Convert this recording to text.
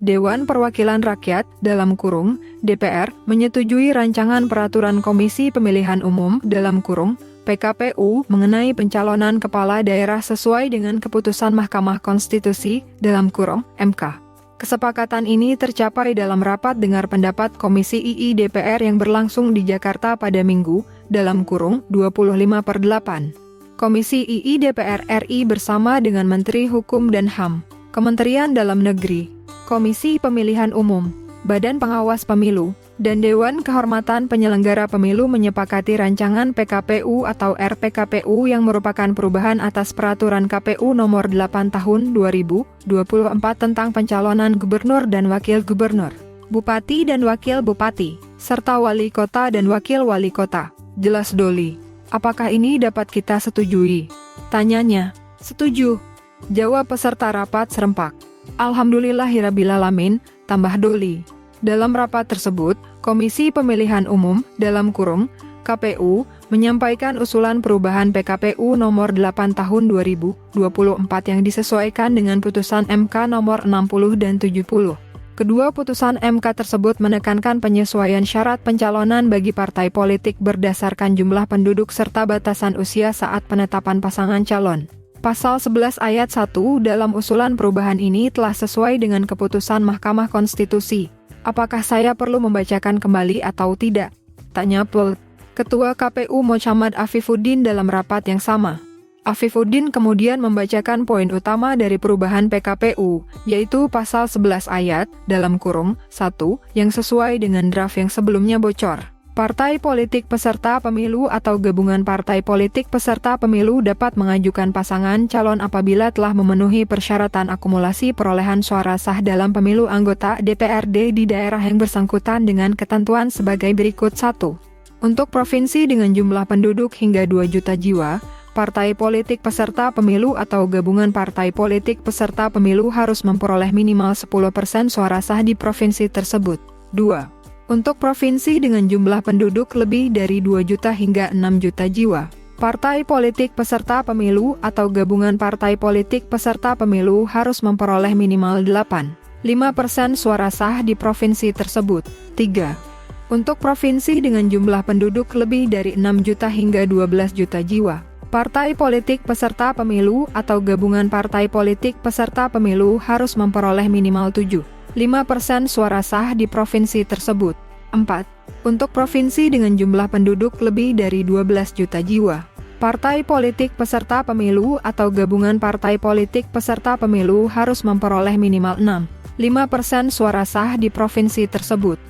Dewan Perwakilan Rakyat (DPR) menyetujui rancangan peraturan Komisi Pemilihan Umum (PKPU) mengenai pencalonan kepala daerah sesuai dengan keputusan Mahkamah Konstitusi (MK). Kesepakatan ini tercapai dalam rapat dengar pendapat Komisi II DPR yang berlangsung di Jakarta pada Minggu (25/8). Komisi II DPR RI bersama dengan Menteri Hukum dan HAM, Kementerian Dalam Negeri, Komisi Pemilihan Umum, Badan Pengawas Pemilu, dan Dewan Kehormatan Penyelenggara Pemilu menyepakati rancangan PKPU atau RPKPU yang merupakan perubahan atas Peraturan KPU Nomor 8 Tahun 2024 tentang pencalonan gubernur dan wakil gubernur, bupati dan wakil bupati, serta wali kota dan wakil wali kota. Jelas Doli. Apakah ini dapat kita setujui? Tanyanya. Setuju. Jawab peserta rapat serempak. Alhamdulillahirrabbilalamin, tambah Doli. Dalam rapat tersebut, Komisi Pemilihan Umum (KPU) menyampaikan usulan perubahan PKPU Nomor 8 Tahun 2024 yang disesuaikan dengan putusan MK Nomor 60 dan 70. Kedua putusan MK tersebut menekankan penyesuaian syarat pencalonan bagi partai politik berdasarkan jumlah penduduk serta batasan usia saat penetapan pasangan calon. Pasal 11 ayat 1 dalam usulan perubahan ini telah sesuai dengan keputusan Mahkamah Konstitusi. Apakah saya perlu membacakan kembali atau tidak? Tanya Ketua KPU Mochammad Afifuddin dalam rapat yang sama. Afifuddin kemudian membacakan poin utama dari perubahan PKPU, yaitu pasal 11 ayat (1) yang sesuai dengan draft yang sebelumnya bocor. Partai politik peserta pemilu atau gabungan partai politik peserta pemilu dapat mengajukan pasangan calon apabila telah memenuhi persyaratan akumulasi perolehan suara sah dalam pemilu anggota DPRD di daerah yang bersangkutan dengan ketentuan sebagai berikut. 1. Untuk provinsi dengan jumlah penduduk hingga 2 juta jiwa, partai politik peserta pemilu atau gabungan partai politik peserta pemilu harus memperoleh minimal 10% suara sah di provinsi tersebut. 2. Untuk provinsi dengan jumlah penduduk lebih dari 2 juta hingga 6 juta jiwa, partai politik peserta pemilu atau gabungan partai politik peserta pemilu harus memperoleh minimal 8,5% suara sah di provinsi tersebut. 3. Untuk provinsi dengan jumlah penduduk lebih dari 6 juta hingga 12 juta jiwa, partai politik peserta pemilu atau gabungan partai politik peserta pemilu harus memperoleh minimal 7,5% suara sah di provinsi tersebut. 4. Untuk provinsi dengan jumlah penduduk lebih dari 12 juta jiwa, partai politik peserta pemilu atau gabungan partai politik peserta pemilu harus memperoleh minimal 6,5% suara sah di provinsi tersebut.